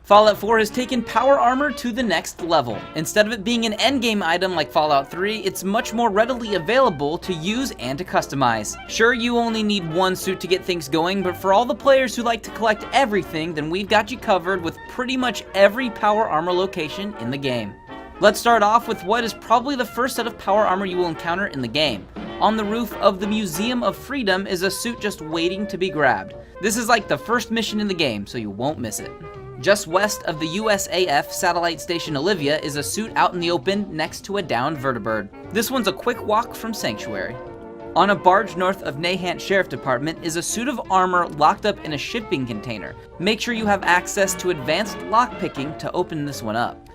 Fallout 4 has taken power armor to the next level. Instead of it being an endgame item like Fallout 3, it's much more readily available to use and to customize. Sure, you only need one suit to get things going, but for all the players who like to collect everything, then we've got you covered with pretty much every power armor location in the game. Let's start off with what is probably the first set of power armor you will encounter in the game. On the roof of the Museum of Freedom is a suit just waiting to be grabbed. This is like the first mission in the game, so you won't miss it. Just west of the USAF satellite station Olivia is a suit out in the open next to a downed vertibird. This one's a quick walk from Sanctuary. On a barge north of Nahant Sheriff Department is a suit of armor locked up in a shipping container. Make sure you have access to advanced lockpicking to open this one up.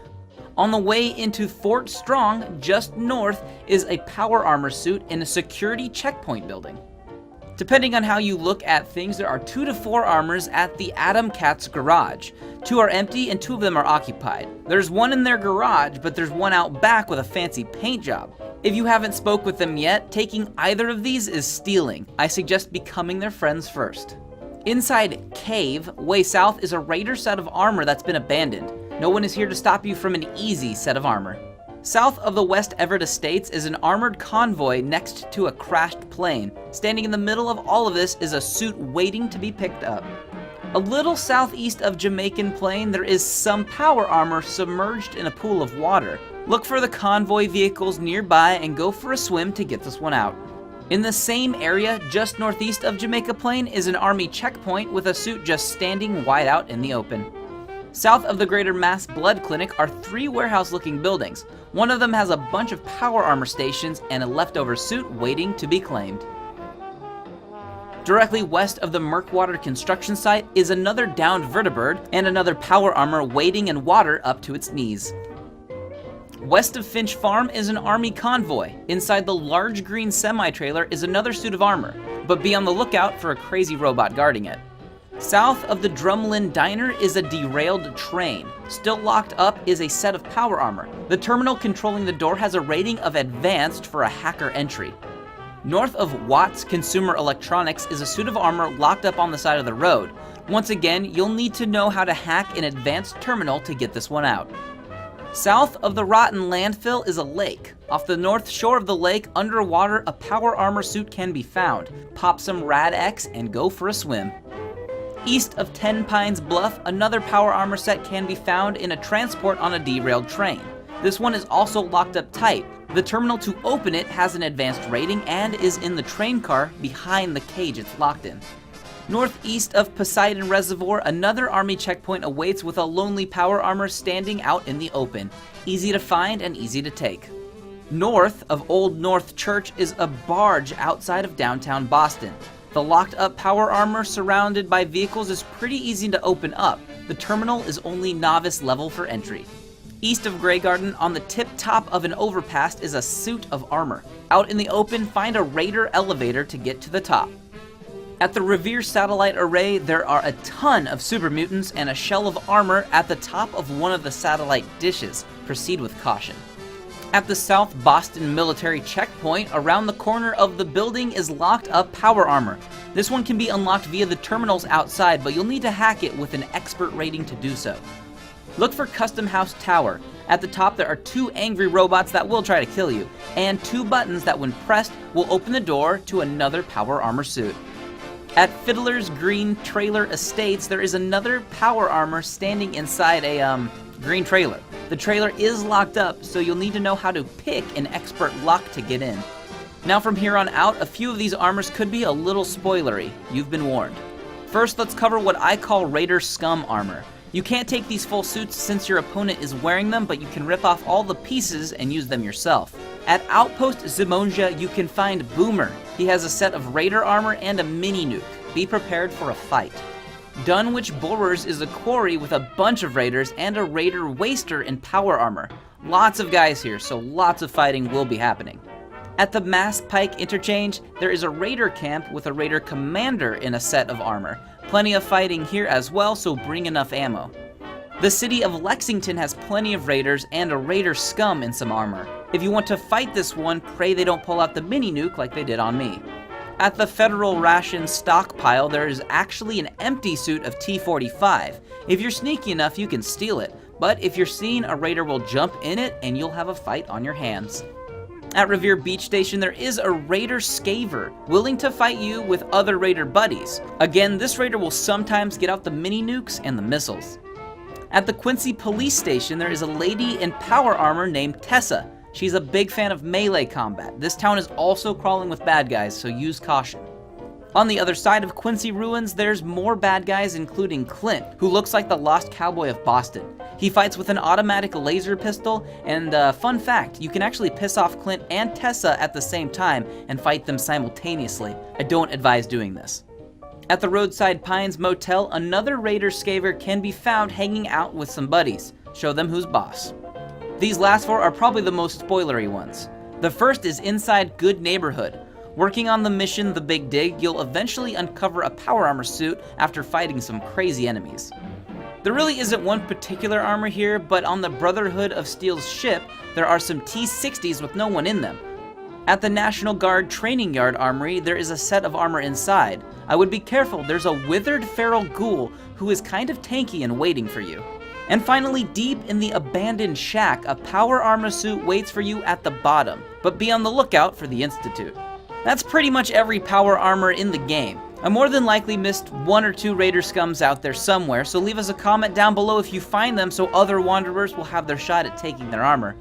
On the way into Fort Strong, just north, is a power armor suit in a security checkpoint building. Depending on how you look at things, there are 2 to 4 armors at the Adam Cat's garage. 2 are empty and 2 of them are occupied. There's one in their garage, but there's one out back with a fancy paint job. If you haven't spoke with them yet, taking either of these is stealing. I suggest becoming their friends first. Inside Cave, way south, is a raider set of armor that's been abandoned. No one is here to stop you from an easy set of armor. South of the West Everett Estates is an armored convoy next to a crashed plane. Standing in the middle of all of this is a suit waiting to be picked up. A little southeast of Jamaican Plain, there is some power armor submerged in a pool of water. Look for the convoy vehicles nearby and go for a swim to get this one out. In the same area, just northeast of Jamaica Plain, is an army checkpoint with a suit just standing wide out in the open. South of the Greater Mass Blood Clinic are 3 warehouse-looking buildings. One of them has a bunch of power armor stations and a leftover suit waiting to be claimed. Directly west of the Murkwater construction site is another downed vertibird and another power armor waiting in water up to its knees. West of Finch Farm is an army convoy. Inside the large green semi-trailer is another suit of armor, but be on the lookout for a crazy robot guarding it. South of the Drumlin Diner is a derailed train. Still locked up is a set of power armor. The terminal controlling the door has a rating of advanced for a hacker entry. North of Watts Consumer Electronics is a suit of armor locked up on the side of the road. Once again, you'll need to know how to hack an advanced terminal to get this one out. South of the Rotten Landfill is a lake. Off the north shore of the lake, underwater, a power armor suit can be found. Pop some Rad-X and go for a swim. East of Ten Pines Bluff, another power armor set can be found in a transport on a derailed train. This one is also locked up tight. The terminal to open it has an advanced rating and is in the train car behind the cage it's locked in. Northeast of Poseidon Reservoir, another army checkpoint awaits with a lonely power armor standing out in the open. Easy to find and easy to take. North of Old North Church is a barge outside of downtown Boston. The locked up power armor surrounded by vehicles is pretty easy to open up. The terminal is only novice level for entry. East of Grey Garden, on the tip top of an overpass, is a suit of armor. Out in the open, find a raider elevator to get to the top. At the Revere Satellite Array, there are a ton of super mutants and a shell of armor at the top of one of the satellite dishes. Proceed with caution. At the South Boston Military Checkpoint, around the corner of the building is locked up power armor. This one can be unlocked via the terminals outside, but you'll need to hack it with an expert rating to do so. Look for Custom House Tower. At the top there are 2 angry robots that will try to kill you, and 2 buttons that when pressed will open the door to another power armor suit. At Fiddler's Green Trailer Estates, there is another power armor standing inside a, green trailer. The trailer is locked up, so you'll need to know how to pick an expert lock to get in. Now from here on out, a few of these armors could be a little spoilery. You've been warned. First, let's cover what I call Raider Scum armor. You can't take these full suits since your opponent is wearing them, but you can rip off all the pieces and use them yourself. At Outpost Zimonja, you can find Boomer. He has a set of Raider armor and a mini nuke. Be prepared for a fight. Dunwich Borers is a quarry with a bunch of raiders and a raider waster in power armor. Lots of guys here, so lots of fighting will be happening. At the Mass Pike Interchange, there is a raider camp with a raider commander in a set of armor. Plenty of fighting here as well, so bring enough ammo. The city of Lexington has plenty of raiders and a raider scum in some armor. If you want to fight this one, pray they don't pull out the mini nuke like they did on me. At the Federal Ration stockpile, there is actually an empty suit of T-45. If you're sneaky enough, you can steal it, but if you're seen, a raider will jump in it and you'll have a fight on your hands. At Revere Beach Station, there is a Raider Scaver, willing to fight you with other Raider buddies. Again, this Raider will sometimes get out the mini nukes and the missiles. At the Quincy Police Station, there is a lady in power armor named Tessa. She's a big fan of melee combat. This town is also crawling with bad guys, so use caution. On the other side of Quincy Ruins, there's more bad guys, including Clint, who looks like the lost cowboy of Boston. He fights with an automatic laser pistol, and fun fact, you can actually piss off Clint and Tessa at the same time and fight them simultaneously. I don't advise doing this. At the Roadside Pines Motel, another Raider Scaver can be found hanging out with some buddies. Show them who's boss. These last four are probably the most spoilery ones. The first is inside Good Neighborhood. Working on the mission The Big Dig, you'll eventually uncover a power armor suit after fighting some crazy enemies. There really isn't one particular armor here, but on the Brotherhood of Steel's ship, there are some T-60s with no one in them. At the National Guard Training Yard Armory, there is a set of armor inside. I would be careful, there's a withered feral ghoul who is kind of tanky and waiting for you. And finally, deep in the abandoned shack, a power armor suit waits for you at the bottom, but be on the lookout for the Institute. That's pretty much every power armor in the game. I more than likely missed one or two Raider scums out there somewhere, so leave us a comment down below if you find them so other Wanderers will have their shot at taking their armor.